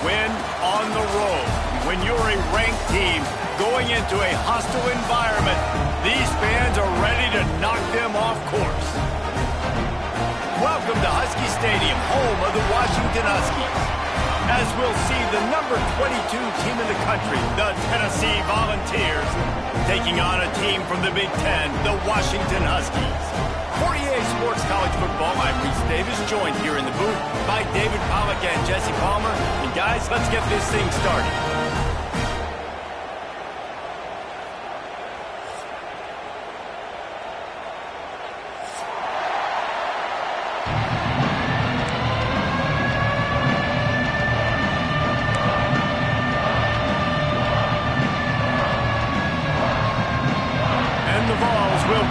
win on the road. When you're a ranked team going into a hostile environment, these fans are ready to knock them off course. Welcome to Husky Stadium, home of the Washington Huskies. As we'll see the number 22 team in the country, the Tennessee Volunteers, taking on a team from the Big Ten, the Washington Huskies. For EA Sports College Football, I'm Reese Davis, joined here in the booth by David Pollack and Jesse Palmer. And guys, let's get this thing started.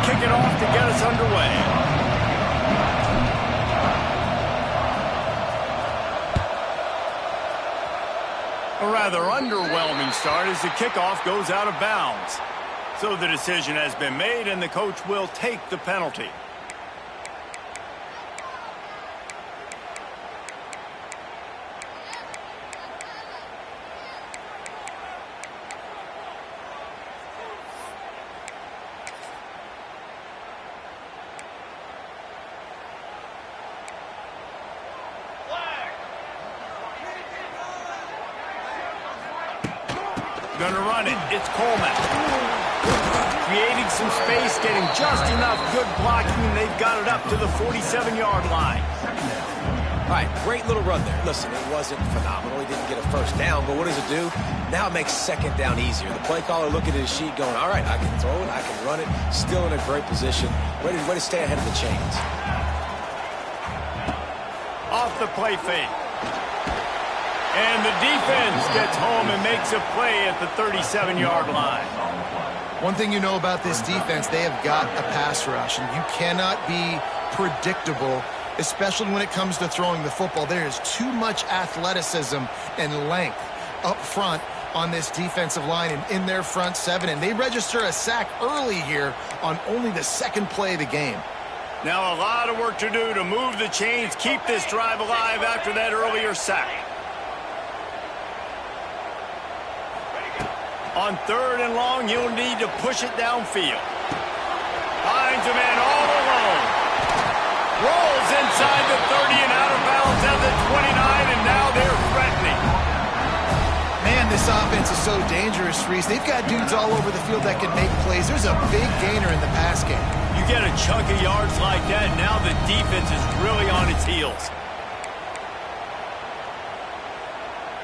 Kick it off to get us underway. A rather underwhelming start as the kickoff goes out of bounds. So the decision has been made and the coach will take the penalty. Gonna run it. It's Coleman. Creating some space, getting just enough good blocking, and they've got it up to the 47-yard line. All right, great little run there. Listen, it wasn't phenomenal. He didn't get a first down, but what does it do? Now it makes second down easier. The play caller looking at his sheet going, all right, I can throw it, I can run it. Still in a great position. Way to stay ahead of the chains. Off the play fake. And the defense gets home and makes a play at the 37-yard line. One thing you know about this defense, they have got a pass rush, and you cannot be predictable, especially when it comes to throwing the football. There is too much athleticism and length up front on this defensive line and in their front seven, and they register a sack early here on only the second play of the game. Now a lot of work to do to move the chains, keep this drive alive after that earlier sack. On third and long, you'll need to push it downfield. Finds a man all alone. Rolls inside the 30 and out of bounds at the 29, and now they're threatening. Man, this offense is so dangerous, Reese. They've got dudes all over the field that can make plays. There's a big gainer in the pass game. You get a chunk of yards like that, now the defense is really on its heels.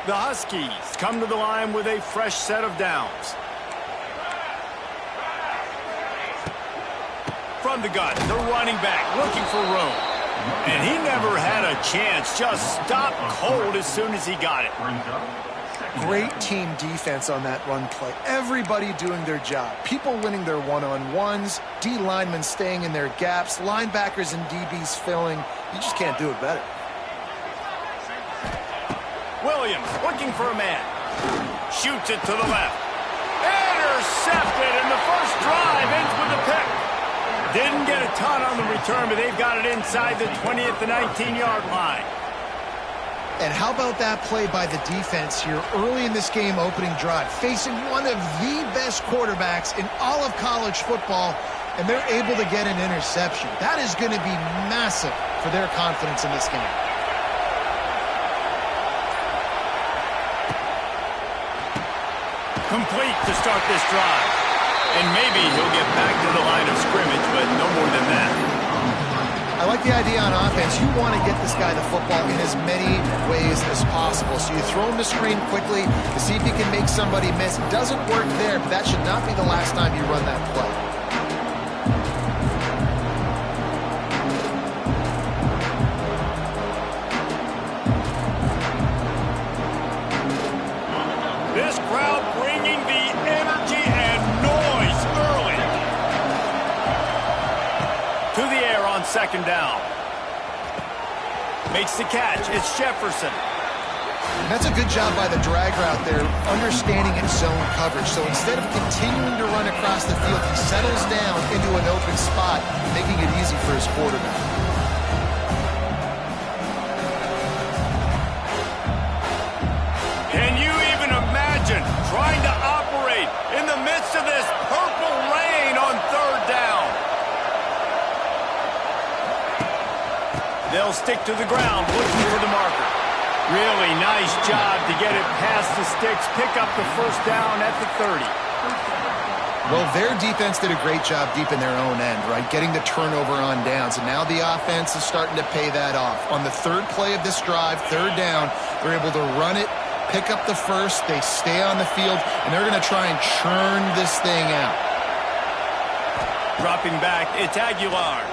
The Huskies come to the line with a fresh set of downs. From the gun, the running back looking for room. And he never had a chance, just stopped cold as soon as he got it. Great team defense on that run play. Everybody doing their job. People winning their one-on-ones, D linemen staying in their gaps, linebackers and DBs filling. You just can't do it better. Williams looking for a man. Shoots it to the left. Intercepted, and the first drive ends with a pick. Didn't get a ton on the return, but they've got it inside the 20 at the 19-yard line. And how about that play by the defense here early in this game opening drive, facing one of the best quarterbacks in all of college football, and they're able to get an interception. That is going to be massive for their confidence in this game. Complete to start this drive. And maybe he'll get back to the line of scrimmage, but no more than that. I like the idea on offense. You want to get this guy the football in as many ways as possible. So you throw him the screen quickly to see if he can make somebody miss. Doesn't work there, but that should not be the last time you run that play. This crowd bringing the energy and noise early. To the air on second down. Makes the catch. It's Jefferson. That's a good job by the drag route there, understanding its zone coverage. So instead of continuing to run across the field, he settles down into an open spot, making it easy for his quarterback. stick to the ground, looking for the marker. Really nice job to get it past the sticks, pick up the first down at the 30. Well, their defense did a great job deep in their own end, right? Getting the turnover on downs. And now the offense is starting to pay that off. On the third play of this drive, third down, they're able to run it, pick up the first, they stay on the field, and they're going to try and churn this thing out. Dropping back, it's Aguilar.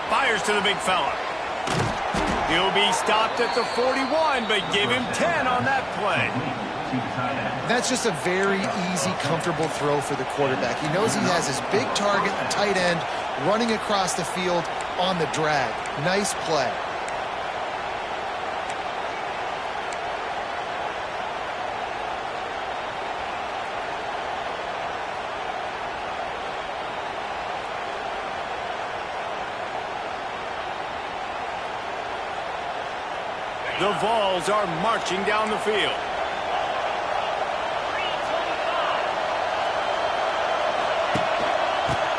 Fires to the big fella. He'll be stopped at the 41, but give him 10 on that play. That's just a very easy, comfortable throw for the quarterback. He knows he has his big target, a tight end, running across the field on the drag. Nice play. The Vols are marching down the field.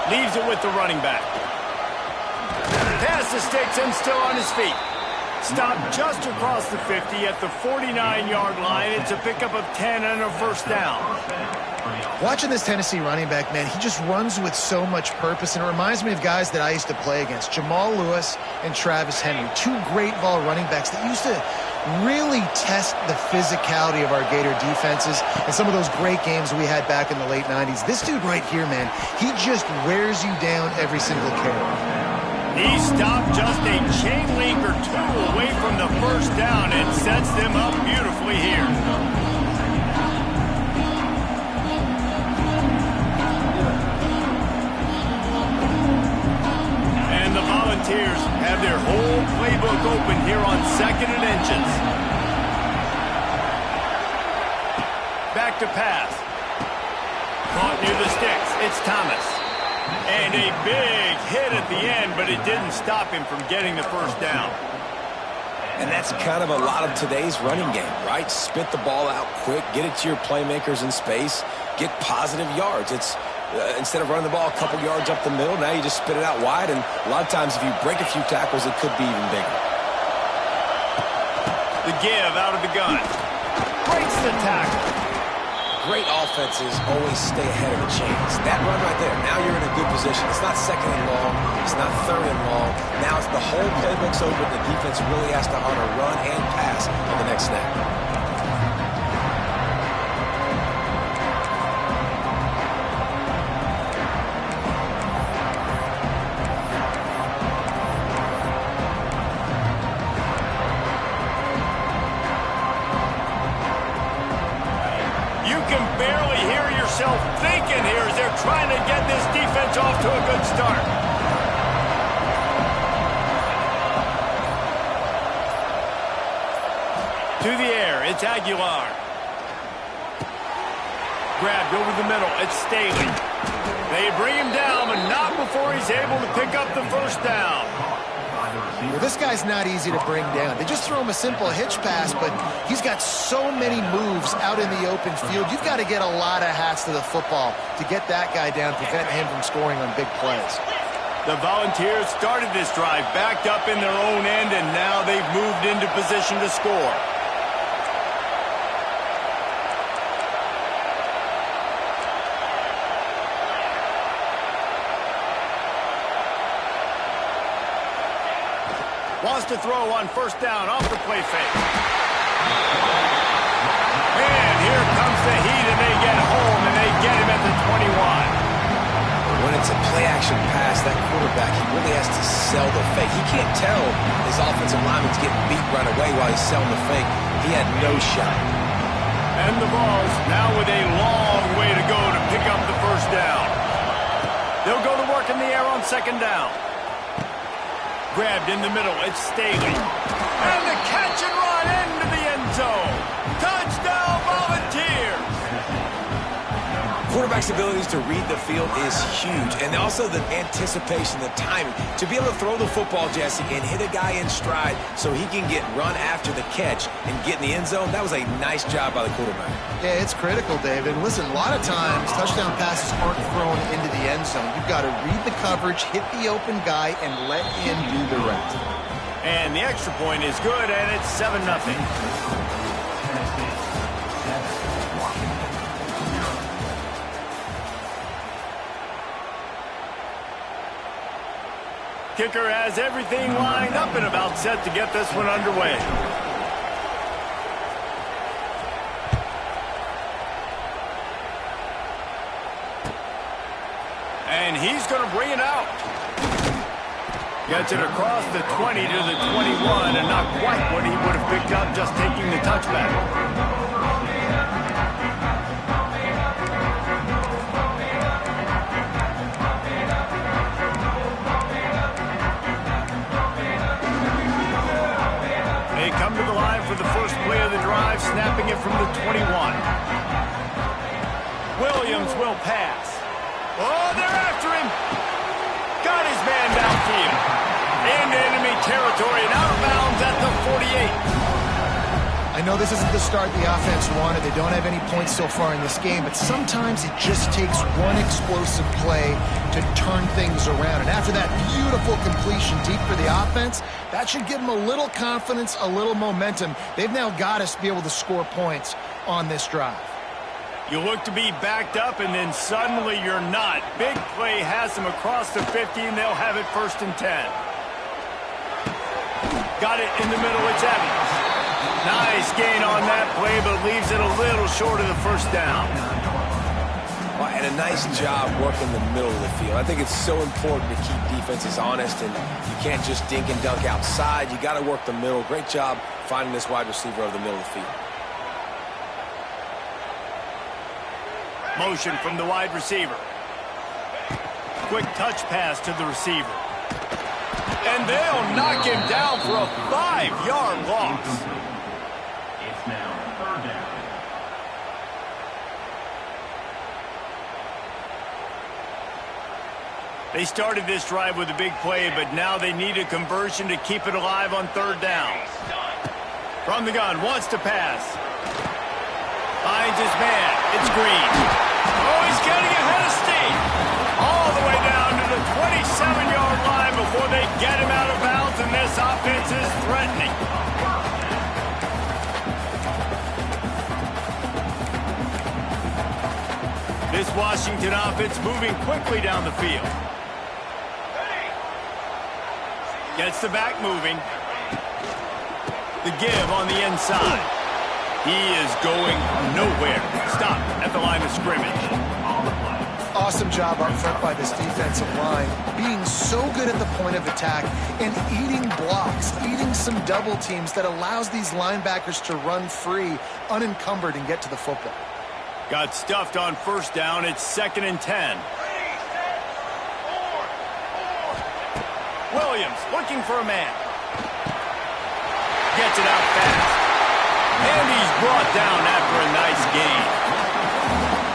Leaves it with the running back. Past the sticks and still on his feet. Stopped just across the 50 at the 49-yard line. It's a pickup of 10 and a first down. Watching this Tennessee running back, man, he just runs with so much purpose, and it reminds me of guys that I used to play against, Jamal Lewis and Travis Henry, two great Vol running backs that used to really test the physicality of our Gator defenses and some of those great games we had back in the late 90s. This dude right here, man, he just wears you down every single carry. He stopped just a chain link or two away from the first down and sets them up beautifully here. And the Volunteers have their whole playbook open here on 2nd and inches. Back to pass. Caught near the sticks. It's Thomas. And a big hit at the end, but it didn't stop him from getting the first down. And that's kind of a lot of today's running game, right? Spit the ball out quick, get it to your playmakers in space, get positive yards. It's instead of running the ball a couple yards up the middle, now you just spit it out wide, and a lot of times if you break a few tackles, it could be even bigger. The give out of the gun. Breaks the tackle. Great offenses always stay ahead of the chains. That run right there, now you're in a good position. It's not 2nd and long. It's not 3rd and long. Now it's the whole playbook's open. The defense really has to honor run and pass on the next snap. Thinking here as they're trying to get this defense off to a good start. To the air, it's Aguilar. Grabbed over the middle, it's Staley. They bring him down, but not before he's able to pick up the first down. Well, this guy's not easy to bring down. They just throw him a simple hitch pass, but he's got so many moves out in the open field. You've got to get a lot of hats to the football to get that guy down, prevent him from scoring on big plays. The Volunteers started this drive backed up in their own end, and now they've moved into position to score. Wants to throw on first down off the play fake. And here comes the heat, and they get home, and they get him at the 21. When it's a play-action pass, that quarterback, he really has to sell the fake. He can't tell his offensive lineman's getting beat right away while he's selling the fake. He had no shot. And the Vols now with a long way to go to pick up the first down. They'll go to work in the air on 2nd down. Grabbed in the middle, it's Staley. And the catch and run into the end zone. Touchdown, Volunteers! Quarterback quarterback's abilities to read the field is huge. And also the anticipation, the timing. To be able to throw the football, Jesse, and hit a guy in stride so he can get run after the catch and get in the end zone, that was a nice job by the quarterback. Yeah, it's critical, David. Listen, a lot of times touchdown passes aren't thrown into the end zone. You've got to read the coverage, hit the open guy, and let him do the rest. And the extra point is good, and it's 7-0. Kicker has everything lined up and about set to get this one underway. And he's going to bring it out. Gets it across the 20 to the 21, and not quite what he would have picked up just taking the touchback. They come to the line for the first play of the drive, snapping it from the 21. Williams will pass. Oh, they're after him. Got his man downfield. Into enemy territory and out of bounds at the 48. I know this isn't the start the offense wanted. They don't have any points so far in this game, but sometimes it just takes one explosive play to turn things around. And after that beautiful completion deep for the offense, that should give them a little confidence, a little momentum. They've now got us to be able to score points on this drive. You look to be backed up, and then suddenly you're not. Big play has them across the 50, and they'll have it 1st and 10. Got it in the middle, it's Evans. Nice gain on that play, but leaves it a little short of the first down. Well, and a nice job working the middle of the field. I think it's so important to keep defenses honest, and you can't just dink and dunk outside. You got to work the middle. Great job finding this wide receiver over the middle of the field. Motion from the wide receiver. Quick touch pass to the receiver. And they'll knock him down for a 5-yard loss. It's now 3rd down. They started this drive with a big play, but now they need a conversion to keep it alive on 3rd down. From the gun, wants to pass. Finds his man. It's Green. Oh, he's getting ahead of steam. All the way down to the 27-yard line before they get him out of bounds, and this offense is threatening. This Washington offense moving quickly down the field. Gets the back moving. The give on the inside. He is going nowhere. Stop at the line of scrimmage. Awesome job up front by this defensive line, being so good at the point of attack and eating blocks, eating some double teams that allows these linebackers to run free, unencumbered, and get to the football. Got stuffed on 1st down. It's 2nd and 10. Williams looking for a man. Gets it out fast. And he's brought down after a nice gain.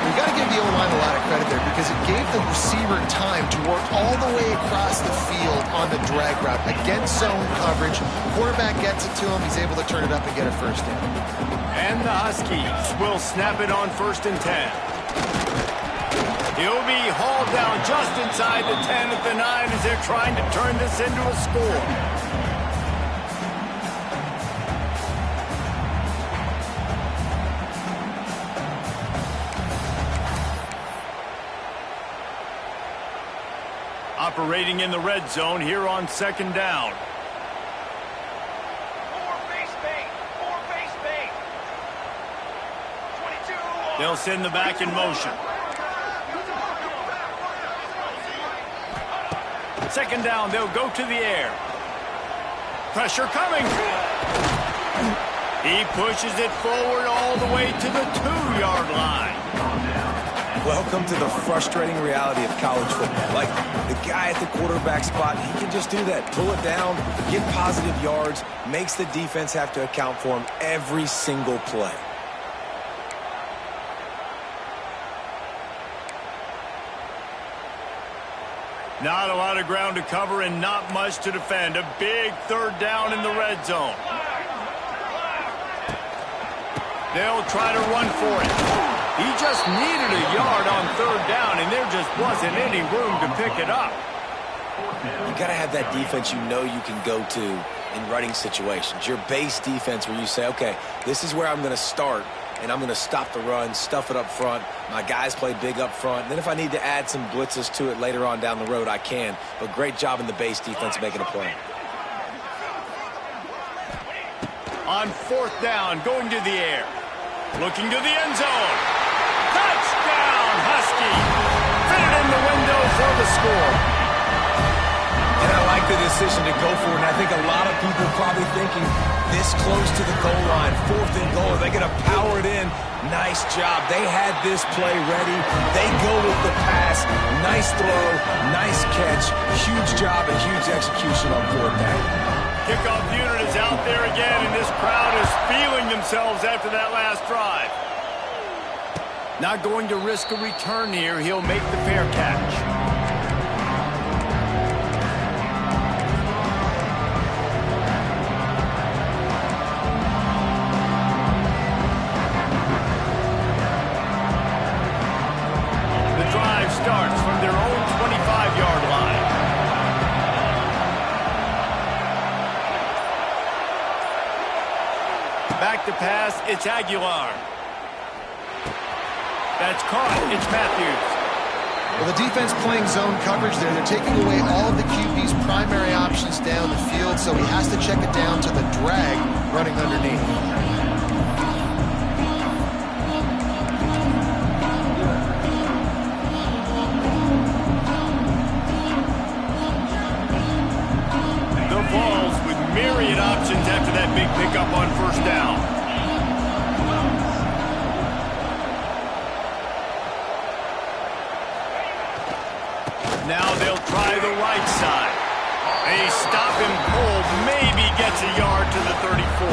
We've got to give the O-line a lot of credit there because it gave the receiver time to work all the way across the field on the drag route against zone coverage. Quarterback gets it to him. He's able to turn it up and get a 1st down. And the Huskies will snap it on 1st and 10. He'll be hauled down just inside the 10 at the 9 as they're trying to turn this into a score. Operating in the red zone here on 2nd down. They'll send the back in motion. 2nd down, they'll go to the air. Pressure coming. He pushes it forward all the way to the 2-yard line. Welcome to the frustrating reality of college football. Like, the guy at the quarterback spot, he can just do that. Pull it down, get positive yards, makes the defense have to account for him every single play. Not a lot of ground to cover and not much to defend. A big third down in the red zone. They'll try to run for it. He just needed a yard on third down, and there just wasn't any room to pick it up. You got to have that defense you know you can go to in running situations. Your base defense where you say, okay, this is where I'm going to start, and I'm going to stop the run, stuff it up front. My guys play big up front. And then if I need to add some blitzes to it later on down the road, I can. But great job in the base defense making a play. On fourth down, going to the air. Looking to the end zone. Touchdown, Husky. Fitted in the window for the score. And I like the decision to go for it. And I think a lot of people probably thinking this close to the goal line, 4th and goal, they're going to power it in. Nice job. They had this play ready. They go with the pass. Nice throw, nice catch. Huge job and huge execution on 4th down. Kickoff unit is out there again, and this crowd is feeling themselves after that last drive. Not going to risk a return here. He'll make the fair catch. The drive starts from their own 25-yard line. Back to pass, it's Aguilar. That's caught, it's Matthews. Well, the defense playing zone coverage there. They're taking away all of the QB's primary options down the field, so he has to check it down to the drag running underneath. The Vols with myriad options after that big pickup on first down. Now they'll try the right side. A stop and pull maybe gets a yard to the 34.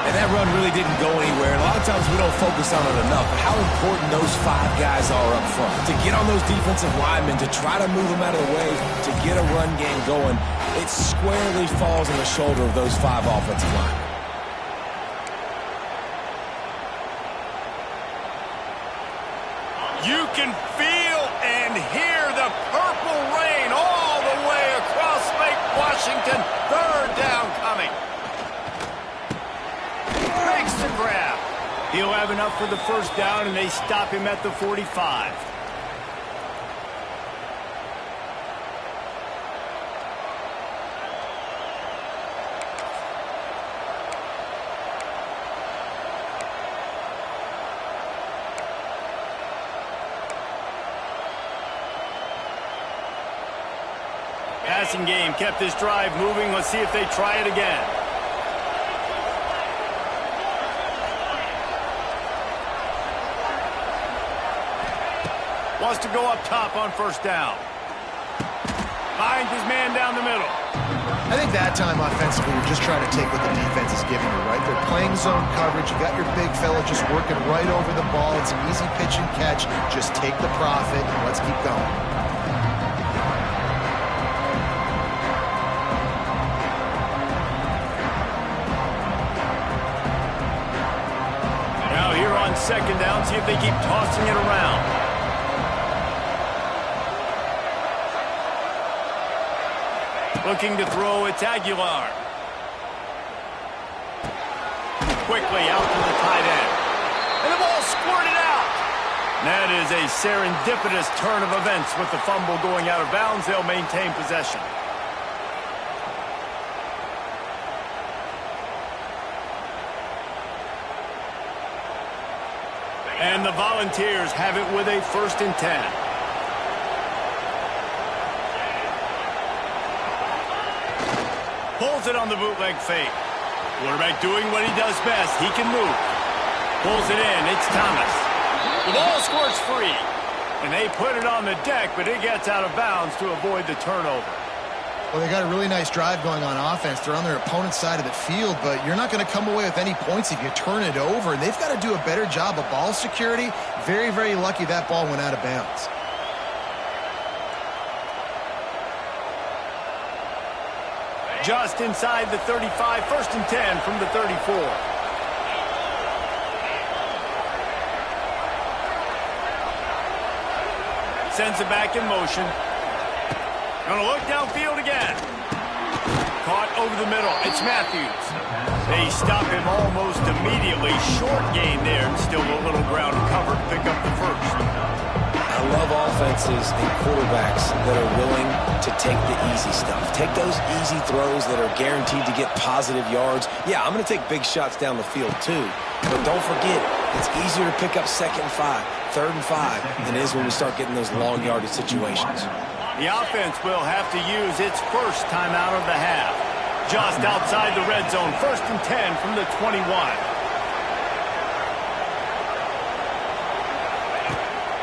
And that run really didn't go anywhere. And a lot of times we don't focus on it enough. But how important those 5 guys are up front. To get on those defensive linemen, to try to move them out of the way, to get a run game going, it squarely falls on the shoulder of those 5 offensive linemen. You can feel and hear the purple rain all the way across Lake Washington. Third down coming. Makes the grab. He'll have enough for the first down, and they stop him at the 45. Passing game kept this drive moving. Let's see if they try it again. Wants to go up top on first down. Finds his man down the middle. I think that time offensively, you're just trying to take what the defense is giving you, right? They're playing zone coverage. You got your big fella just working right over the ball. It's an easy pitch and catch. Just take the profit and let's keep going. Now here on second down, see if they keep tossing it around. Looking to throw, it's Aguilar. Quickly out to the tight end. And the ball squirted out. That is a serendipitous turn of events with the fumble going out of bounds. They'll maintain possession. And the Volunteers have it with a 1st and 10. Pulls it on the bootleg fake. Quarterback doing what he does best. He can move. Pulls it in. It's Thomas. The ball squirts free. And they put it on the deck, but it gets out of bounds to avoid the turnover. Well, they got a really nice drive going on offense. They're on their opponent's side of the field, but you're not going to come away with any points if you turn it over. And they've got to do a better job of ball security. Very, very lucky that ball went out of bounds. Just inside the 35, 1st and 10 from the 34. Sends it back in motion. Gonna look downfield again. Caught over the middle. It's Matthews. They stop him almost immediately. Short gain there, and still a little ground covered. Pick up the first. I love offenses and quarterbacks that are willing to take the easy stuff. Take those easy throws that are guaranteed to get positive yards. Yeah, I'm going to take big shots down the field too. But don't forget, it's easier to pick up 2nd and 5, 3rd and 5 than it is when we start getting those long yardage situations. The offense will have to use its first timeout of the half. Just outside the red zone, 1st and 10 from the 21.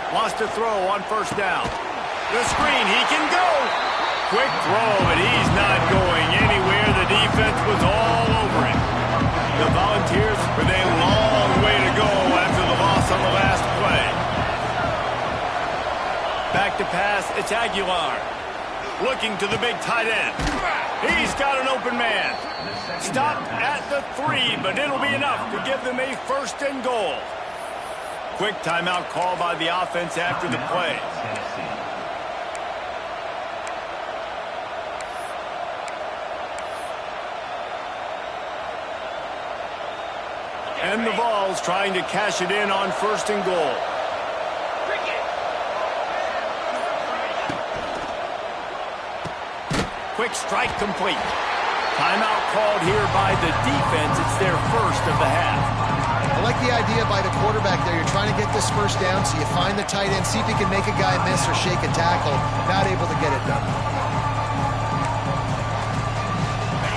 Wants to throw on 1st down. The screen, he can go. Quick throw, but he's not going anywhere. The defense was all over him. The Volunteers with a long way to go after the loss on the last play. Back to pass, it's Aguilar. Looking to the big tight end. He's got an open man. Stopped at the 3, but it'll be enough to give them a 1st and goal. Quick timeout call by the offense after the play. And the Vols trying to cash it in on 1st and goal. Quick strike complete. Timeout called here by the defense. It's their 1st of the half. I like the idea by the quarterback there. You're trying to get this 1st down, so you find the tight end, see if he can make a guy miss or shake a tackle. Not able to get it done.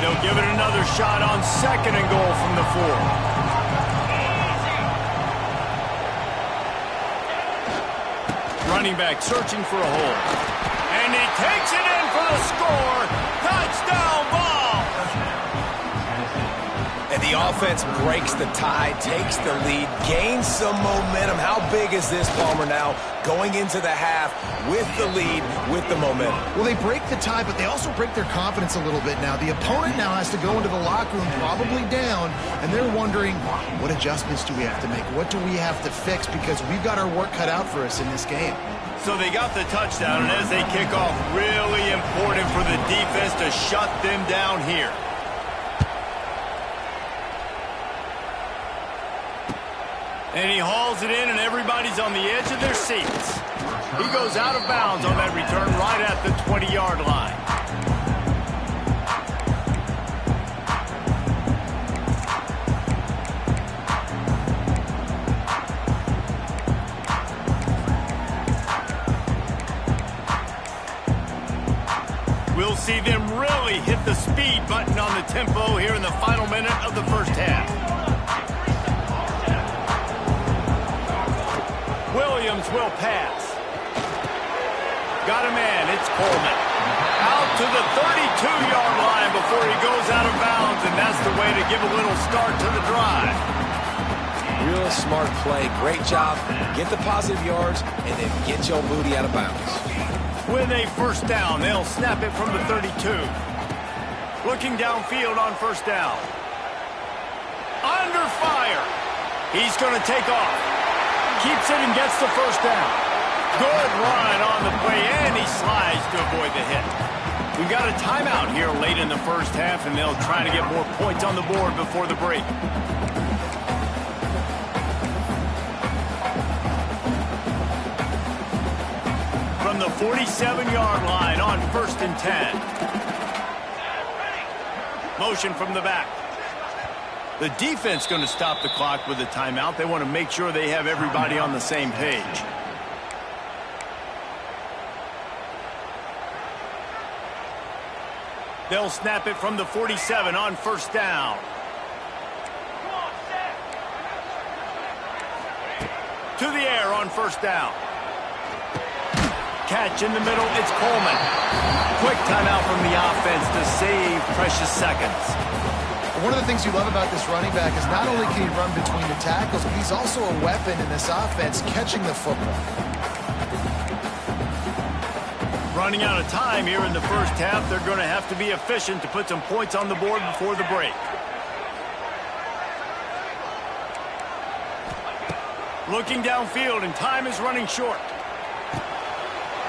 They'll give it another shot on 2nd and goal from the 4. Running back searching for a hole. And he takes it in for the score. Touchdown, Vols! And the offense breaks the tie, takes the lead, gains some momentum. How big is this, Palmer, now going into the half with the lead, with the momentum? Well, they break the tie, but they also break their confidence a little bit now. The opponent now has to go into the locker room probably down, and they're wondering, what adjustments do we have to make? What do we have to fix? Because we've got our work cut out for us in this game. So they got the touchdown, and as they kick off, really important for the defense to shut them down here. And he hauls it in, and everybody's on the edge of their seats. He goes out of bounds on that return right at the 20-yard line. We'll see them really hit the speed button on the tempo here in the final minute of the 1st half. Williams will pass. Got a man, it's Coleman. Out to the 32-yard line before he goes out of bounds, and that's the way to give a little start to the drive. Real smart play, great job. Get the positive yards, and then get your booty out of bounds. With a 1st down, they'll snap it from the 32. Looking downfield on 1st down. Under fire. He's going to take off. Keeps it and gets the 1st down. Good run on the play, and he slides to avoid the hit. We've got a timeout here late in the 1st half, and they'll try to get more points on the board before the break. From the 47-yard line on 1st and 10. Motion from the back. The defense going to stop the clock with a timeout. They want to make sure they have everybody on the same page. They'll snap it from the 47 on 1st down. To the air on 1st down. Catch in the middle, it's Coleman. Quick timeout from the offense to save precious seconds. One of the things you love about this running back is not only can he run between the tackles, but he's also a weapon in this offense, catching the football. Running out of time here in the first half. They're going to have to be efficient to put some points on the board before the break. Looking downfield, and time is running short.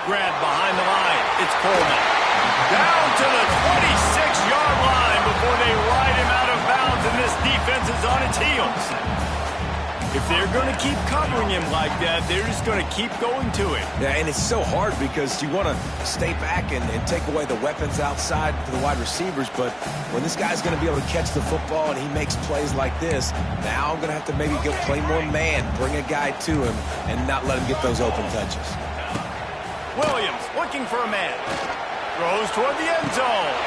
Grab behind the line. It's Coleman. Down to the 26-yard line before they ride him out of bounds, and this defense is on its heels. If they're going to keep covering him like that, they're just going to keep going to it. Yeah, and it's so hard because you want to stay back and take away the weapons outside for the wide receivers, but when this guy's going to be able to catch the football and he makes plays like this, now I'm going to have to maybe go play more man, bring a guy to him, and not let him get those open touches. Williams looking for a man. Throws toward the end zone.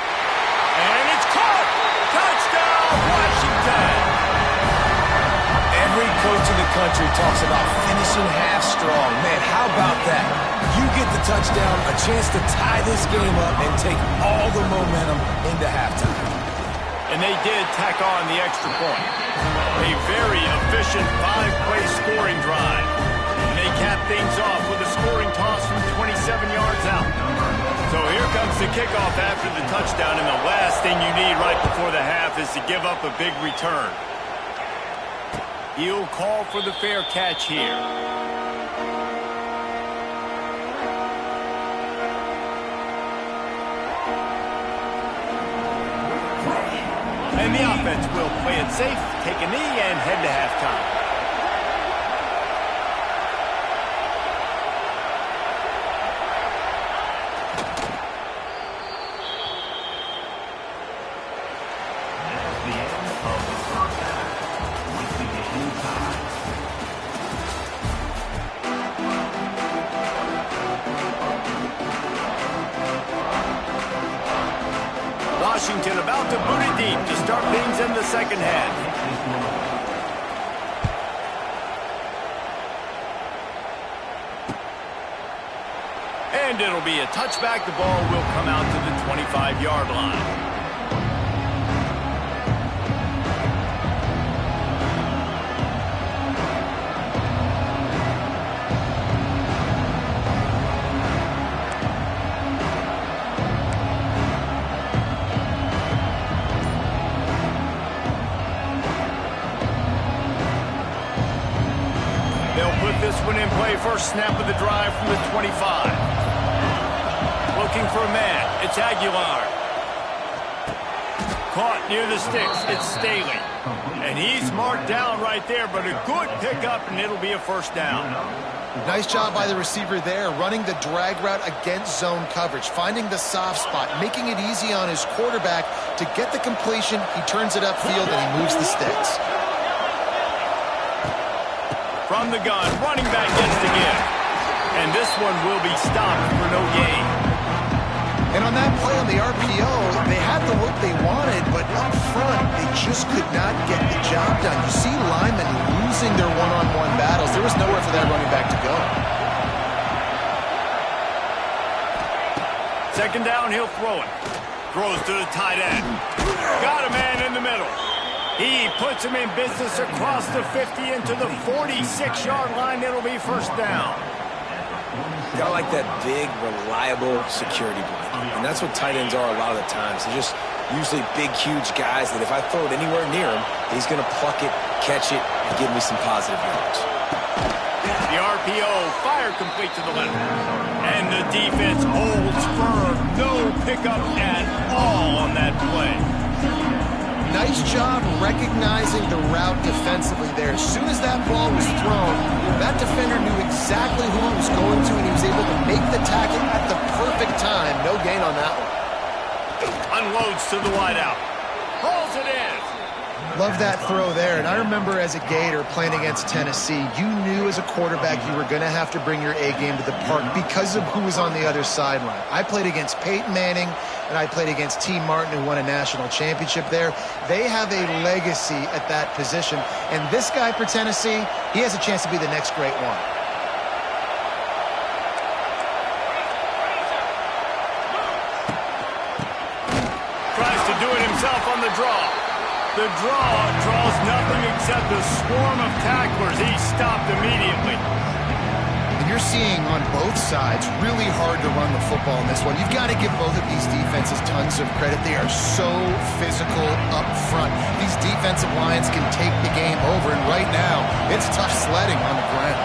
And it's caught! Touchdown, Washington! Every coach in the country talks about finishing half strong. Man, how about that? You get the touchdown, a chance to tie this game up and take all the momentum into halftime. And they did tack on the extra point. A very efficient 5-play scoring drive. And they cap things off with a scoring toss from 27 yards out. So here comes the kickoff after the touchdown, and the last thing you need right before the half is to give up a big return. He'll call for the fair catch here. And the offense will play it safe, take a knee, and head to halftime. Washington about to boot it deep to start things in the second half. And it'll be a touchback. The ball will come out to the 25-yard line. This one in play, first snap of the drive from the 25. Looking for a man. It's Aguilar. Caught near the sticks. It's Staley. And he's marked down right there, but a good pickup, and it'll be a first down. Nice job by the receiver there, running the drag route against zone coverage, finding the soft spot, making it easy on his quarterback to get the completion. He turns it upfield, and he moves the sticks. From the gun, running back gets the give. And this one will be stopped for no gain. And on that play on the RPO, they had the look they wanted, but up front, they just could not get the job done. You see linemen losing their one-on-one battles. There was nowhere for that running back to go. Second down, he'll throw it. Throws to the tight end. Got a man in the middle. He puts him in business across the 50 into the 46-yard line. It'll be first down. Gotta like that big, reliable security blanket. And that's what tight ends are a lot of the times. They're just usually big, huge guys that if I throw it anywhere near him, he's going to pluck it, catch it, and give me some positive yards. The RPO, fire complete to the left. And the defense holds firm. No pickup at all on that play. Nice job recognizing the route defensively there. As soon as that ball was thrown, that defender knew exactly who it was going to, and he was able to make the tackle at the perfect time. No gain on that one. Unloads to the wideout. Pulls it in. Love that throw there. And I remember as a Gator playing against Tennessee, you knew as a quarterback you were going to have to bring your A game to the park because of who was on the other sideline. I played against Peyton Manning, and I played against T. Martin, who won a national championship there. They have a legacy at that position. And this guy for Tennessee, he has a chance to be the next great one. Tries to do it himself on the draw. The draw draws nothing except a swarm of tacklers. He's stopped immediately. you're seeing on both sides really hard to run the football in this one. You've got to give both of these defenses tons of credit. They are so physical up front. These defensive lines can take the game over, and right now, it's tough sledding on the ground.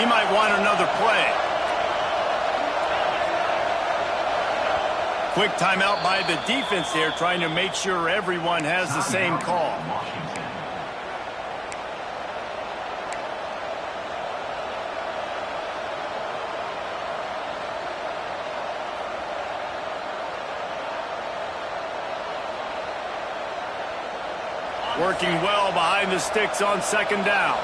He might want another play. Quick timeout by the defense there, trying to make sure everyone has the same call. Working well behind the sticks on second down.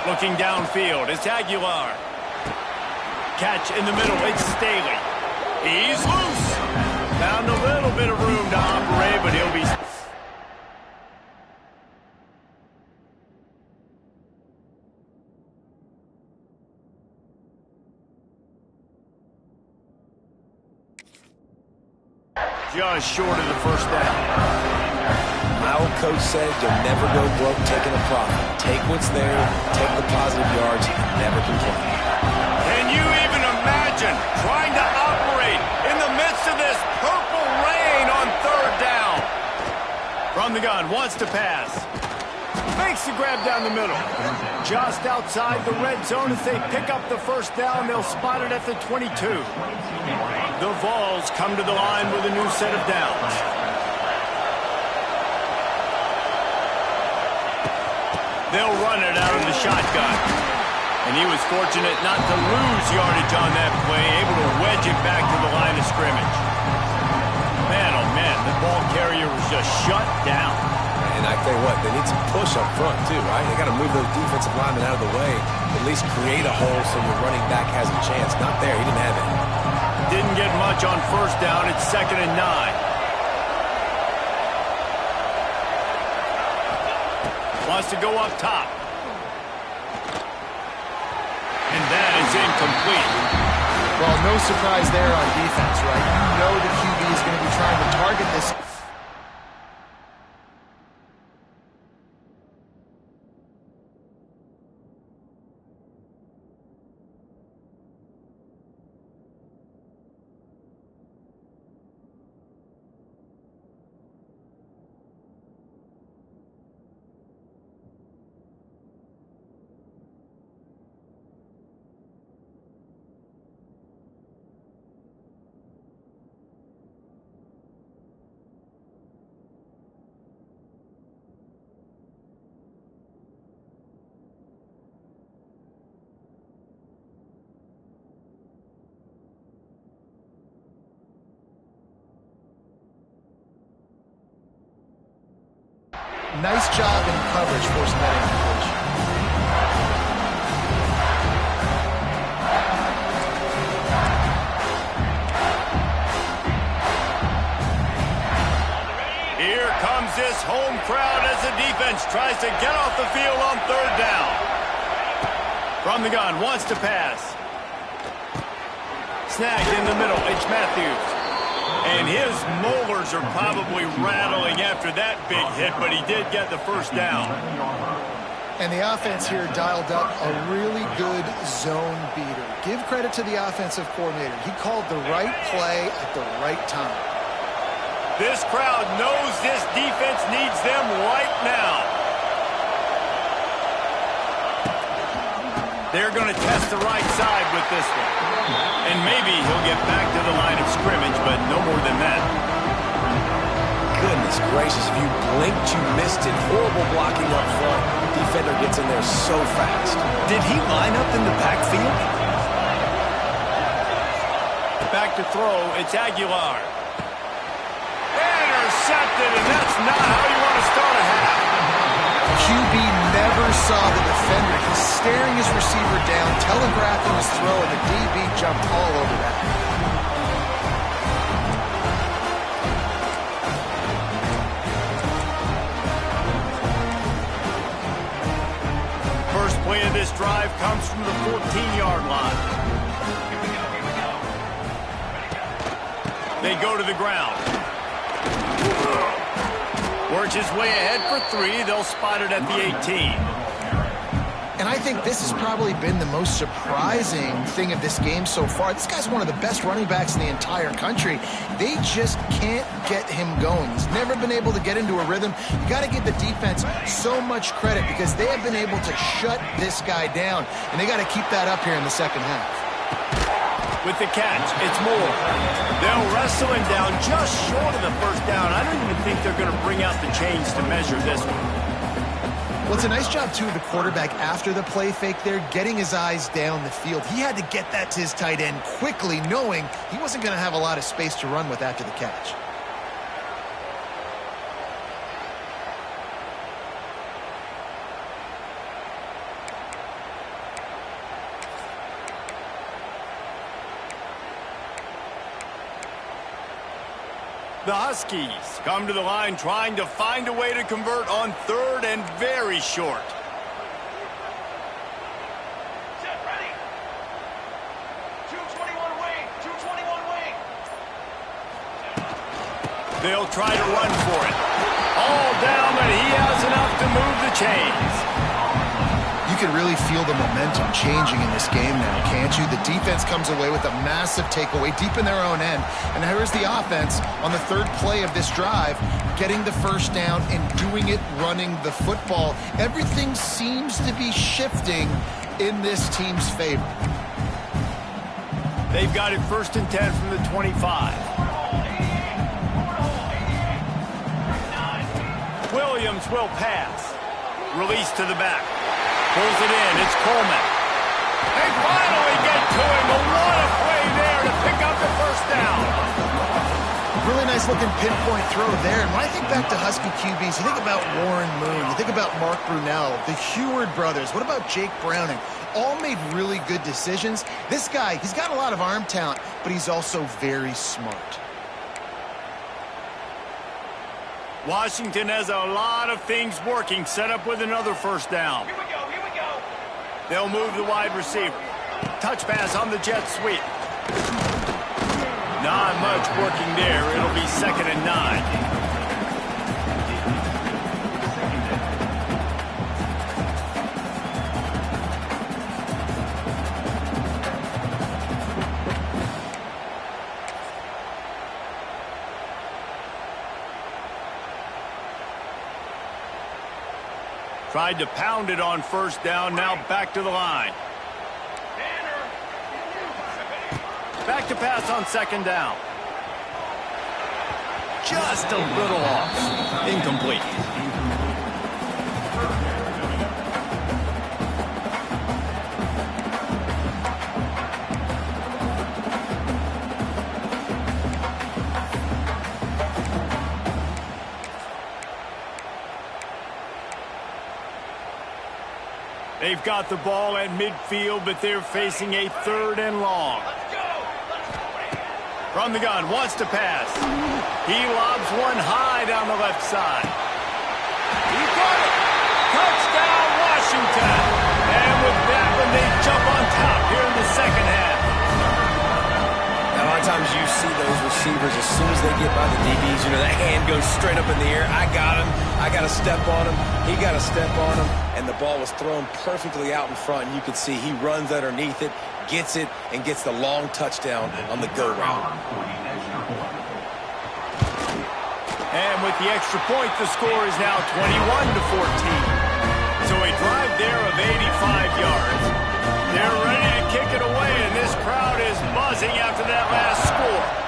Looking downfield, it's Aguilar. Catch in the middle, it's Staley. He's loose. Found a little bit of room to operate, but he'll be... just short of the first down. My old coach said you'll never go broke taking a profit. Take what's there, take the positive yards, and never complain. Can you even imagine trying to operate in the midst of this purple rain on third down? From the gun, wants to pass. Makes the grab down the middle. Just outside the red zone as they pick up the first down. They'll spot it at the 22. The Vols come to the line with a new set of downs. They'll run it out of the shotgun. And he was fortunate not to lose yardage on that play, able to wedge it back to the line of scrimmage. Man, oh man, the ball carrier was just shut down. And I tell you what, they need some push up front too, right? They got to move those defensive linemen out of the way, at least create a hole so your running back has a chance. Not there, he didn't have it. Didn't get much on first down. It's 2nd and 9. Wants to go up top. And that is incomplete. Well, no surprise there on defense, right? You know the QB is going to be trying to target this. Nice job in coverage forcing that incompletion. Here comes this home crowd as the defense tries to get off the field on third down. From the gun, wants to pass. Snagged in the middle, it's Matthews. And his molars are probably rattling after that big hit, but he did get the first down. And the offense here dialed up a really good zone beater. Give credit to the offensive coordinator. He called the right play at the right time. This crowd knows this defense needs them right now. They're going to test the right side with this one. And maybe he'll get back to the line of scrimmage, but no more than that. Goodness gracious, if you blinked, you missed it. Horrible blocking up front. Defender gets in there so fast. Did he line up in the backfield? Back to throw, it's Aguilar. Intercepted, and that's not how you want to start a half. QB never saw the defender. He's staring his receiver down, telegraphing his throw, and the DB jumped all over that. First play of this drive comes from the 14-yard line. They go to the ground. Works his way ahead for 3. They'll spot it at the 18. And I think this has probably been the most surprising thing of this game so far. This guy's one of the best running backs in the entire country. They just can't get him going. He's never been able to get into a rhythm. You got to give the defense so much credit because they have been able to shut this guy down, and they got to keep that up here in the second half. With the catch, it's Moore. They'll wrestle him down just short of the first down. I don't even think they're going to bring out the chains to measure this one. Well, it's a nice job, too, of the quarterback after the play fake there, getting his eyes down the field. He had to get that to his tight end quickly, knowing he wasn't going to have a lot of space to run with after the catch. The Huskies come to the line trying to find a way to convert on 3rd and very short. Set, ready. 221 wing, 221 wing. They'll try to run for it. All down, but he has enough to move the chains. You can really feel the momentum changing in this game now, can't you? The defense comes away with a massive takeaway deep in their own end. And here's the offense on the 3rd play of this drive, getting the first down and doing it running the football. Everything seems to be shifting in this team's favor. They've got it 1st and 10 from the 25. Williams will pass. Release to the back. Pulls it in. It's Coleman. They finally get to him. But what a play there to pick up the first down. Really nice looking pinpoint throw there. And when I think back to Husky QBs, you think about Warren Moon, you think about Mark Brunell, the Heward brothers. What about Jake Browning? All made really good decisions. This guy, he's got a lot of arm talent, but he's also very smart. Washington has a lot of things working. Set up with another first down. Here we go, here we go. They'll move the wide receiver. Touch pass on the jet sweep. Not much working there. It'll be 2nd and 9. Tried to pound it on first down, now back to the line. Back to pass on 2nd down. Just a little off. Incomplete. They've got the ball at midfield, but they're facing a 3rd and long. From the gun, wants to pass. He lobs one high down the left side. He got it. Touchdown, Washington. And with that one, they jump on top here in the second half. Now, a lot of times you see those receivers, as soon as they get by the DBs, you know, that hand goes straight up in the air. I got him. I got to step on him. He got to step on him. And the ball was thrown perfectly out in front. And you can see he runs underneath it, gets it, and gets the long touchdown on the go route. And with the extra point, the score is now 21-14. So a drive there of 85 yards. They're ready to kick it away, and this crowd is buzzing after that last score.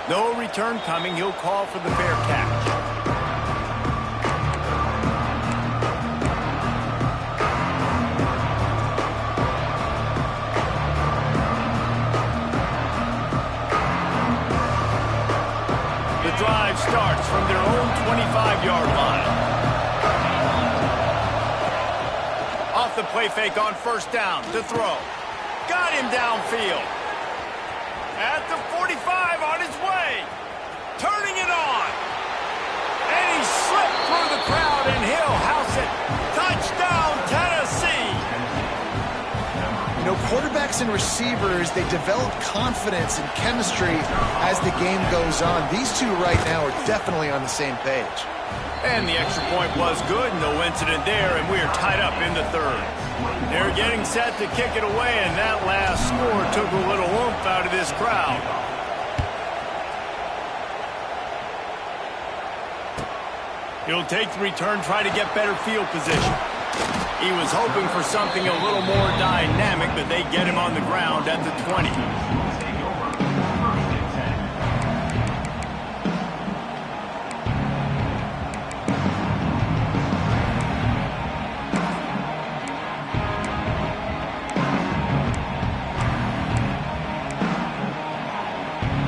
No return coming. He'll call for the fair catch. Drive starts from their own 25-yard line. Off the play fake on first down to throw. Got him downfield. At the 45 on his way. Turning it on. And he slipped through the crowd, and he'll house makes it. Touchdown, Tennessee. You know, quarterbacks and receivers, they develop confidence and chemistry as the game goes on. These two right now are definitely on the same page. And the extra point was good. No incident there, and we are tied up in the third. They're getting set to kick it away, and that last score took a little oomph out of this crowd. He'll take the return, try to get better field position. He was hoping for something a little more dynamic, but they get him on the ground at the 20.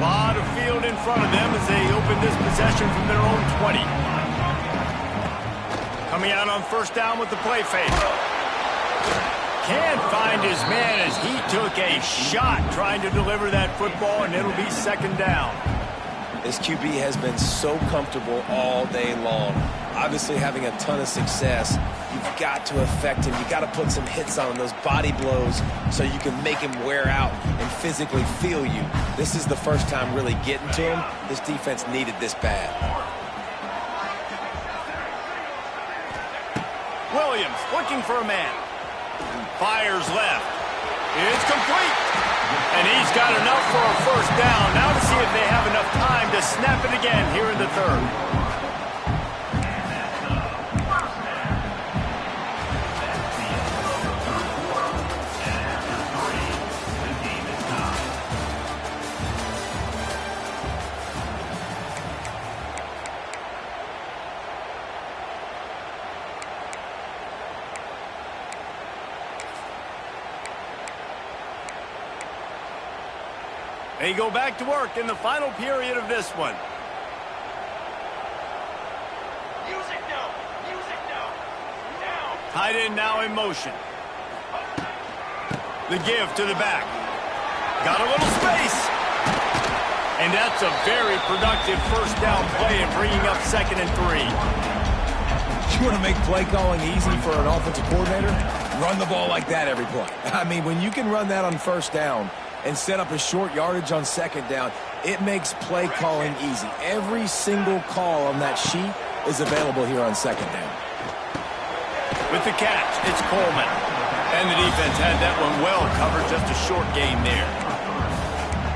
Lot of field in front of them as they open this possession from their own 20. Coming out on first down with the play fake. Can't find his man as he took a shot trying to deliver that football, and it'll be second down. This QB has been so comfortable all day long. Obviously having a ton of success. You've got to affect him. You've got to put some hits on him, those body blows, so you can make him wear out and physically feel you. This is the first time really getting to him. This defense needed this bad. Williams looking for a man. Fires left. It's complete. And he's got enough for a first down. Now to see if they have enough time to snap it again here in the third. They go back to work in the final period of this one. Music now. Music now. Now. Tight end now in motion. The give to the back. Got a little space. And that's a very productive first down play and bringing up 2nd and 3. You want to make play calling easy for an offensive coordinator? Run the ball like that every play. I mean, when you can run that on first down and set up a short yardage on second down, it makes play calling easy. Every single call on that sheet is available here on second down. With the catch, it's Coleman. And the defense had that one well covered, just a short gain there.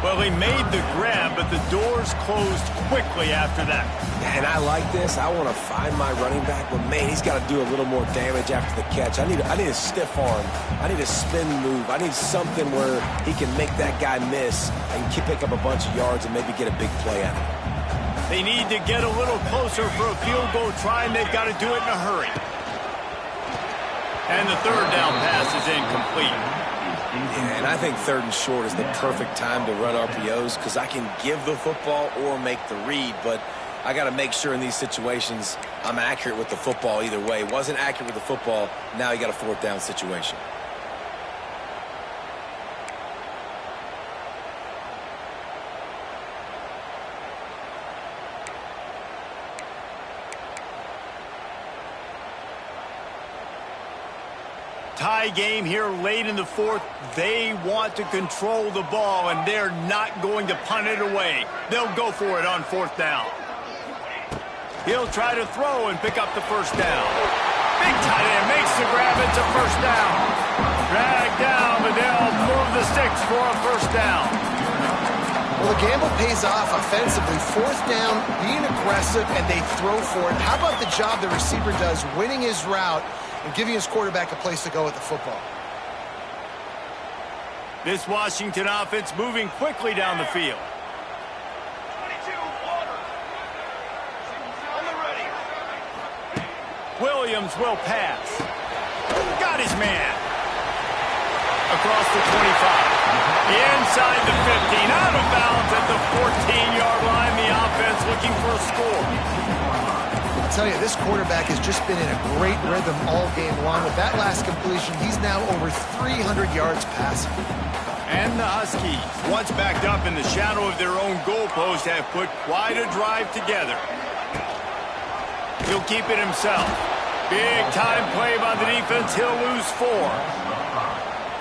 Well, he made the grab, but the doors closed quickly after that. And I like this. I want to find my running back, but man, he's got to do a little more damage after the catch. I need a stiff arm. I need a spin move. I need something where he can make that guy miss and pick up a bunch of yards and maybe get a big play out of it. They need to get a little closer for a field goal try, and they've got to do it in a hurry. And the third down pass is incomplete. Yeah, and I think 3rd and short is the perfect time to run RPOs because I can give the football or make the read, but I got to make sure in these situations I'm accurate with the football either way. Wasn't accurate with the football, now you got a 4th down situation. Tie game here late in the 4th. They want to control the ball, and they're not going to punt it away. They'll go for it on 4th down. He'll try to throw and pick up the first down. Big tight end makes the grab. It's a first down. Drag down, but they'll move the sticks for a first down. Well, the gamble pays off offensively. 4th down, being aggressive, and they throw for it. How about the job the receiver does winning his route and giving his quarterback a place to go with the football? This Washington offense moving quickly down the field. 22, water. On the ready. Williams will pass. Got his man. Across the 25. Inside the 15. Out of bounds at the 14-yard line. The offense looking for a score. I'll tell you, this quarterback has just been in a great rhythm all game long. With that last completion, he's now over 300 yards passing. And the Huskies, once backed up in the shadow of their own goalpost, have put quite a drive together. He'll keep it himself. Big time play by the defense. He'll lose 4.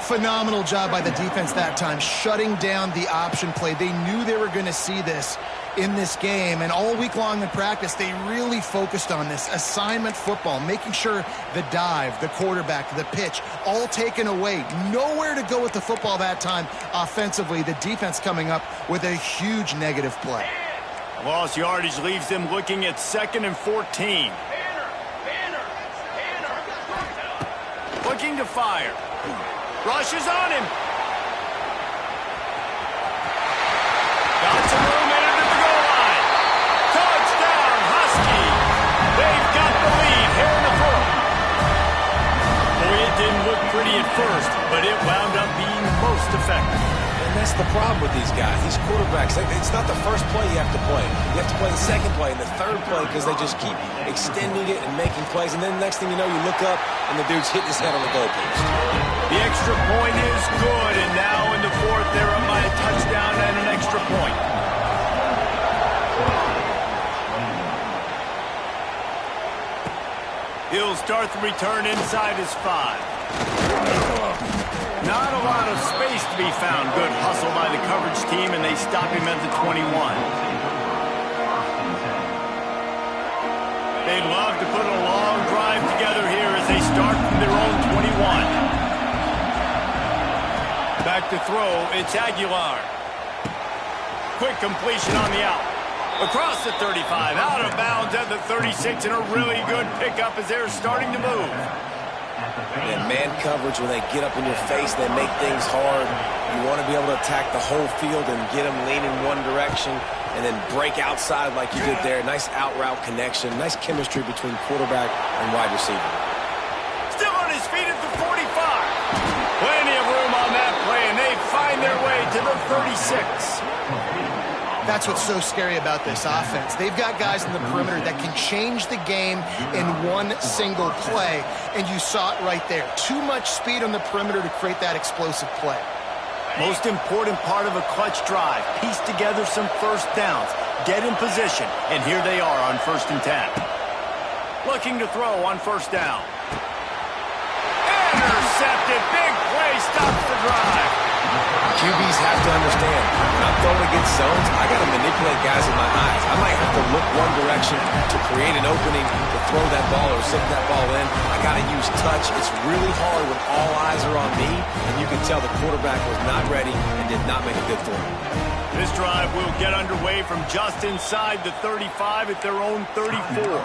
Phenomenal job by the defense that time, shutting down the option play. They knew they were going to see this in this game, and all week long in practice, they really focused on this assignment football, making sure the dive, the quarterback, the pitch, all taken away. Nowhere to go with the football that time offensively. The defense coming up with a huge negative play. Lost yardage leaves them looking at 2nd and 14. Looking to fire. Rushes on him. Got some room in it at the goal line. Touchdown, Husky. They've got the lead here in the 4th. Boy, it didn't look pretty at first, but it wound up being most effective. And that's the problem with these guys, these quarterbacks. It's not the first play you have to play. You have to play the second play and the third play because they just keep extending it and making plays. And then the next thing you know, you look up and the dude's hitting his head on the goalpost. The extra point is good, and now in the 4th, they're up by a touchdown and an extra point. He'll start the return inside his 5. Not a lot of space to be found. Good hustle by the coverage team, and they stop him at the 21. They'd love to put a long drive together here as they start from their own 21. Back to throw, it's Aguilar. Quick completion on the out. Across the 35, out of bounds at the 36, and a really good pickup as they're starting to move. And man coverage, when they get up in your face, they make things hard. You want to be able to attack the whole field and get them leaning one direction and then break outside like you did there. Nice out route connection, nice chemistry between quarterback and wide receiver. Still on his feet at the 45. Plenty of room on that play, and they find their way to the 36. That's what's so scary about this offense. They've got guys in the perimeter that can change the game in one single play, and you saw it right there. Too much speed on the perimeter to create that explosive play. Most important part of a clutch drive, piece together some first downs, get in position, and here they are on 1st and 10. Looking to throw on 1st down. Intercepted, big play, stops the drive. QBs have to understand, when I'm throwing against zones, I got to manipulate guys with my eyes. I might have to look one direction to create an opening to throw that ball or sink that ball in. I got to use touch. It's really hard when all eyes are on me, and you can tell the quarterback was not ready and did not make a good throw. This drive will get underway from just inside the 35 at their own 34.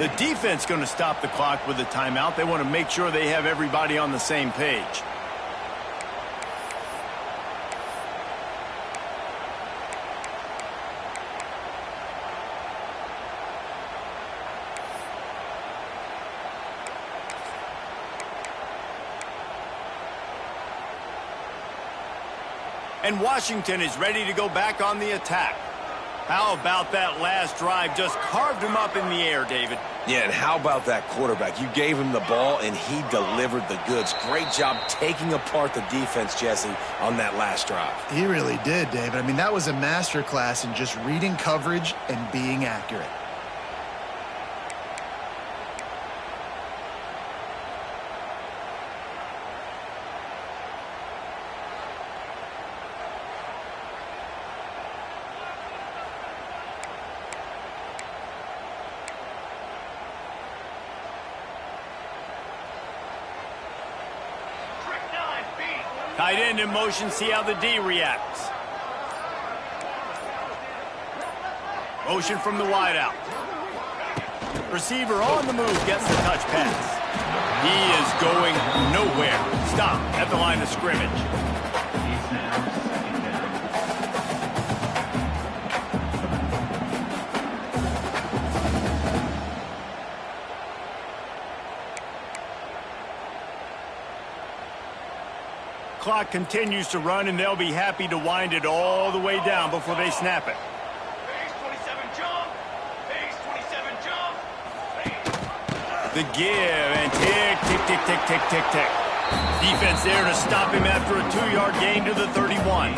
The defense going to stop the clock with a timeout. They want to make sure they have everybody on the same page. And Washington is ready to go back on the attack. How about that last drive? Just carved him up in the air, David. Yeah, and how about that quarterback? You gave him the ball, and he delivered the goods. Great job taking apart the defense, Jesse, on that last drive. He really did, David. I mean, that was a masterclass in just reading coverage and being accurate. Tight end in motion, see how the D reacts. Motion from the wideout. Receiver on the move, gets the touch pass. He is going nowhere. Stop at the line of scrimmage. Clock continues to run, and they'll be happy to wind it all the way down before they snap it. Base 27 jump. Base 27 jump. The give, and tick, tick, tick, tick, tick, tick, tick. Defense there to stop him after a 2-yard gain to the 31.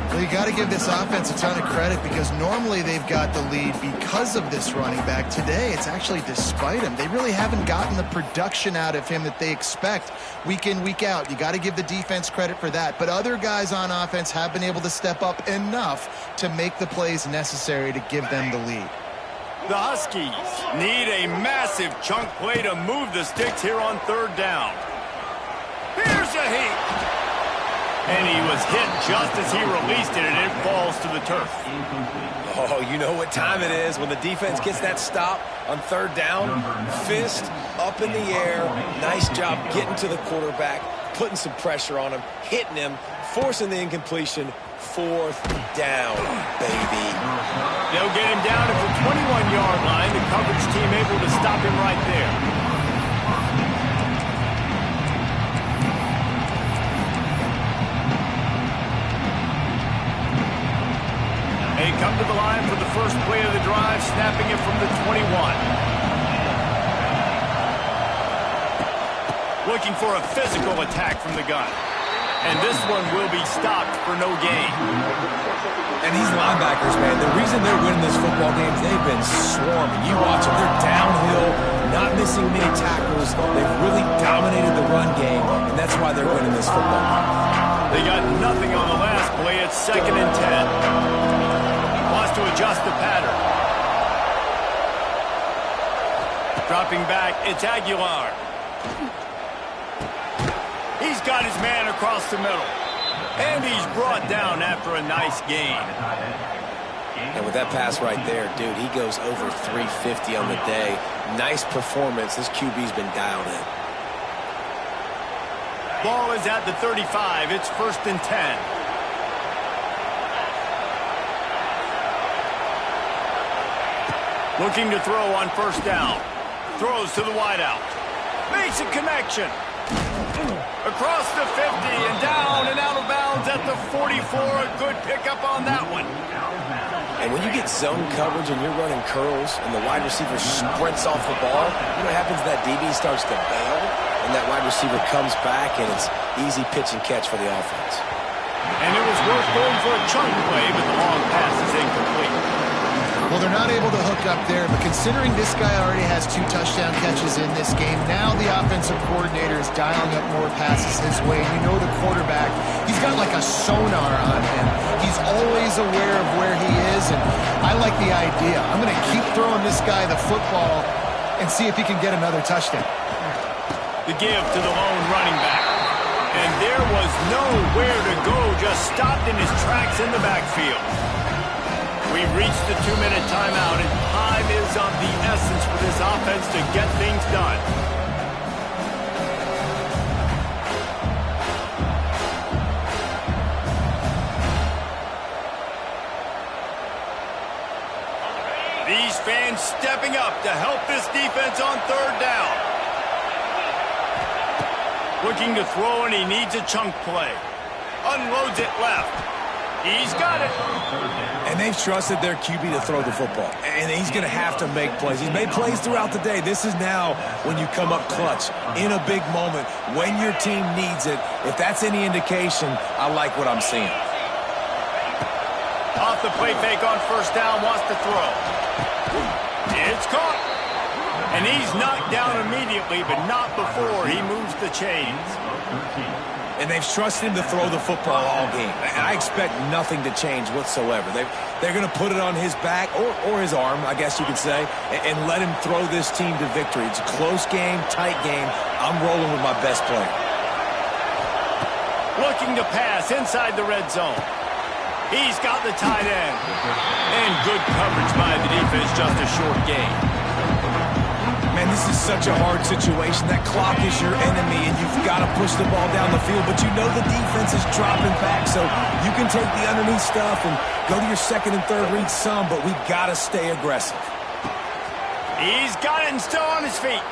Well, you got to give this offense a ton of credit because normally they've got the lead because of this running back. Today, it's actually despite him. They really haven't gotten the production out of him that they expect week in, week out. You got to give the defense credit for that. But other guys on offense have been able to step up enough to make the plays necessary to give them the lead. The Huskies need a massive chunk play to move the sticks here on third down. Here's a heat. And he was hit just as he released it, and it falls to the turf. Oh, you know what time it is when the defense gets that stop on third down. Fist up in the air. Nice job getting to the quarterback, putting some pressure on him, hitting him, forcing the incompletion. Fourth down, baby. They'll get him down at the 21-yard line. The coverage team able to stop him right there. They come to the line for the first play of the drive, snapping it from the 21. Looking for a physical attack from the gun. And this one will be stopped for no gain. And these linebackers, man, the reason they're winning this football game is they've been swarming. You watch them. They're downhill, not missing many tackles. They've really dominated the run game, and that's why they're winning this football game. They got nothing on the last play. It's 2nd and 10. Wants to adjust the pattern. Dropping back, it's Aguilar. He's got his man across the middle. And he's brought down after a nice gain. And with that pass right there, dude, he goes over 350 on the day. Nice performance. This QB's been dialed in. Ball is at the 35. It's 1st and 10. Looking to throw on 1st down. Throws to the wideout. Makes a connection. Across the 50 and down and out of bounds at the 44. A good pickup on that one. And when you get zone coverage and you're running curls and the wide receiver sprints off the ball, you know what happens? That DB starts to bail, and that wide receiver comes back, and it's easy pitch and catch for the offense. And it was worth going for a chunk play, but the long pass is incomplete. Well, they're not able to hook up there, but considering this guy already has 2 touchdown catches in this game, now the offensive coordinator is dialing up more passes his way. You know the quarterback, he's got like a sonar on him. He's always aware of where he is, and I like the idea. I'm going to keep throwing this guy the football and see if he can get another touchdown. The give to the lone running back. And there was nowhere to go, just stopped in his tracks in the backfield. We've reached the 2-minute timeout, and time is of the essence for this offense to get things done. These fans stepping up to help this defense on 3rd down. Looking to throw, and he needs a chunk play. Unloads it left. He's got it. And they've trusted their QB to throw the football. And he's going to have to make plays. He's made plays throughout the day. This is now when you come up clutch in a big moment when your team needs it. If that's any indication, I like what I'm seeing. Off the play fake on 1st down, wants to throw. It's caught. And he's knocked down immediately, but not before he moves the chains. And they've trusted him to throw the football all game. And I expect nothing to change whatsoever. They're going to put it on his back, or his arm, I guess you could say, and let him throw this team to victory. It's a close game, tight game. I'm rolling with my best player. Looking to pass inside the red zone. He's got the tight end. And good coverage by the defense, just a short gain. Man, this is such a hard situation. That clock is your enemy, and you've got to push the ball down the field. But you know the defense is dropping back, so you can take the underneath stuff and go to your 2nd and 3rd read some, but we've got to stay aggressive. He's got it and still on his feet.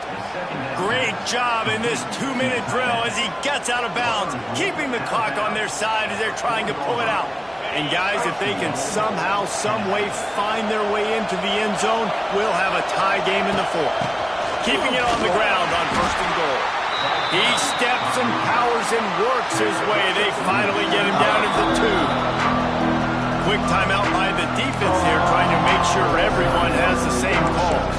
Great job in this 2-minute drill as he gets out of bounds, keeping the clock on their side as they're trying to pull it out. And guys, if they can somehow, some way find their way into the end zone, we'll have a tie game in the 4th. Keeping it on the ground on 1st and goal. He steps and powers and works his way. They finally get him down at the 2. quick timeout by the defense here, trying to make sure everyone has the same calls.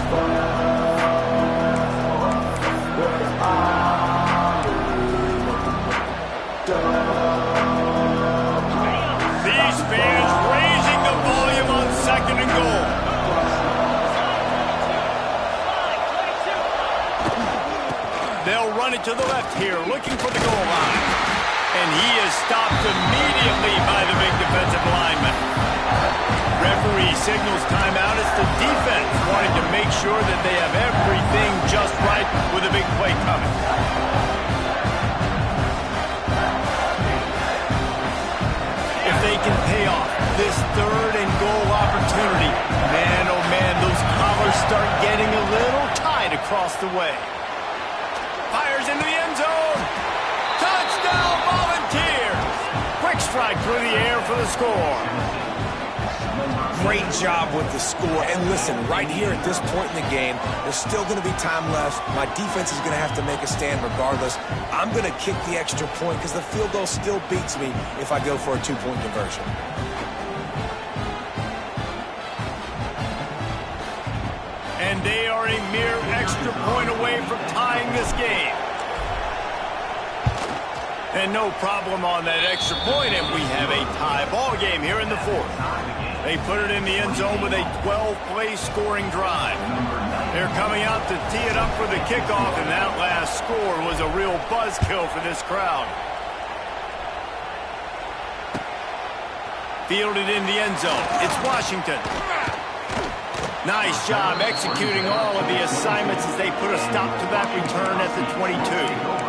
These fans raising the volume on 2nd and goal. They'll run it to the left here, looking for the goal line. And he is stopped immediately by the big defensive lineman. Referee signals timeout. It's the defense wanting to make sure that they have everything just right with a big play coming. If they can pay off this 3rd and goal opportunity, man, oh man, those collars start getting a little tight across the way. Fires into the end zone. Touchdown, Volunteers! Quick strike through the air for the score. Great job with the score. And listen, right here at this point in the game, there's still going to be time left. My defense is going to have to make a stand regardless. I'm going to kick the extra point because the field goal still beats me if I go for a 2-point conversion. And they are a mere extra point away from tying this game. And no problem on that extra point, and we have a tie ball game here in the 4th. They put it in the end zone with a 12-play scoring drive. They're coming out to tee it up for the kickoff, and that last score was a real buzzkill for this crowd. Fielded in the end zone. It's Washington. Nice job executing all of the assignments as they put a stop to that return at the 22.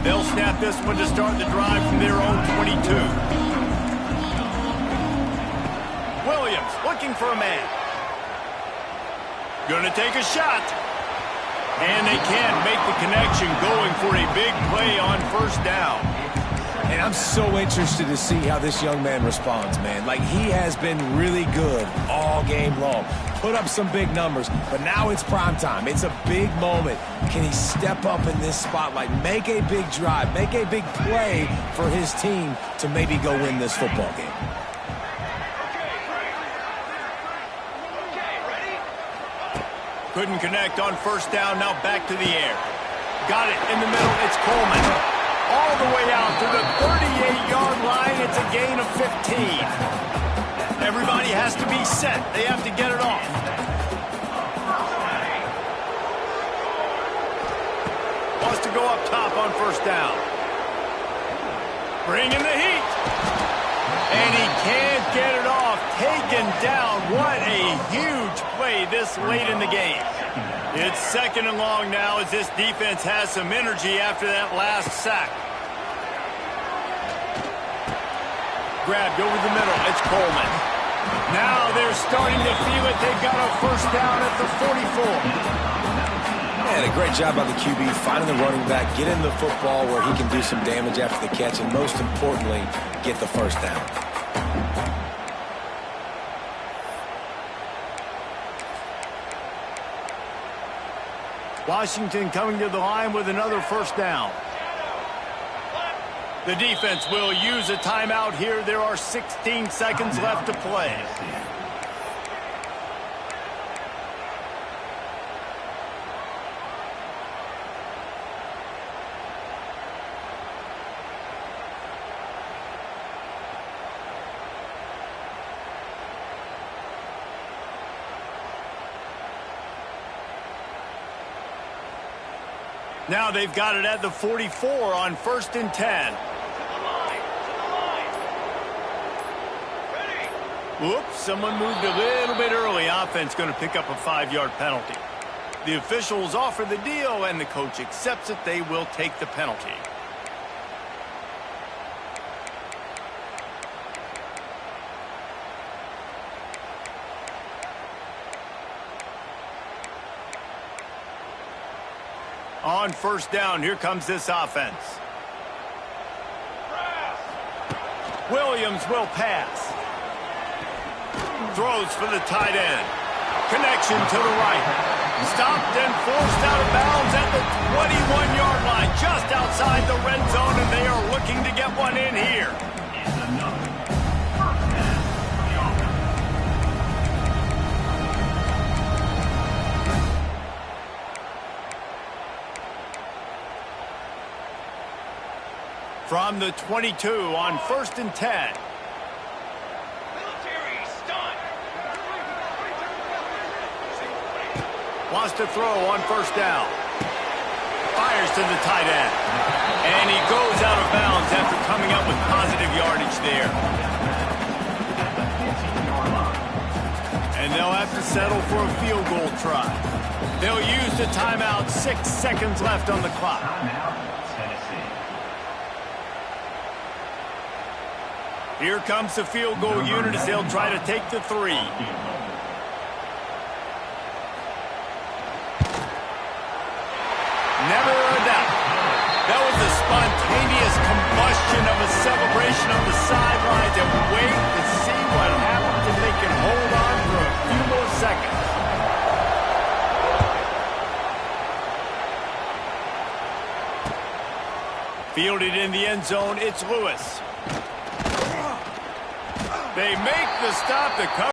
They'll snap this one to start the drive from their own 22. Williams looking for a man. Gonna take a shot. And they can't make the connection, going for a big play on 1st down. And I'm so interested to see how this young man responds, man. Like, he has been really good all game long. Put up some big numbers, but now it's prime time. It's a big moment. Can he step up in this spotlight, make a big drive, make a big play for his team to maybe go win this football game? Couldn't connect on 1st down, now back to the air. Got it in the middle, it's Coleman. All the way out to the 38-yard line, it's a gain of 15. Everybody has to be set. They have to get it off. Wants to go up top on 1st down. Bring in the heat. And he can't get it off. Taken down. What a huge play this late in the game. It's 2nd and long now as this defense has some energy after that last sack. Grabbed over the middle. It's Coleman. Now they're starting to feel it. They've got a 1st down at the 44. And a great job by the QB, finding the running back, getting the football where he can do some damage after the catch, and most importantly, get the 1st down. Washington coming to the line with another 1st down. The defense will use a timeout here. There are 16 seconds left to play. Now they've got it at the 44 on 1st and 10. Whoops, someone moved a little bit early. Offense going to pick up a 5-yard penalty. The officials offer the deal, and the coach accepts it. They will take the penalty. On 1st down, here comes this offense. Williams will pass. Throws for the tight end. Connection to the right. Stopped and forced out of bounds at the 21-yard line, just outside the red zone, and they are looking to get one in here. Is another first down for the offense. From the 22 on 1st and 10. Military stunt. Wants to throw on 1st down. Fires to the tight end. And he goes out of bounds after coming up with positive yardage there. And they'll have to settle for a field goal try. They'll use the timeout. 6 seconds left on the clock. Timeout, Tennessee. Here comes the field goal unit as they'll try to take the 3. Never a doubt. That was a spontaneous combustion of a celebration on the sidelines, and wait to see what happens if they can hold on for a few more seconds. Fielded in the end zone, it's Lewis. They make the stop to cover.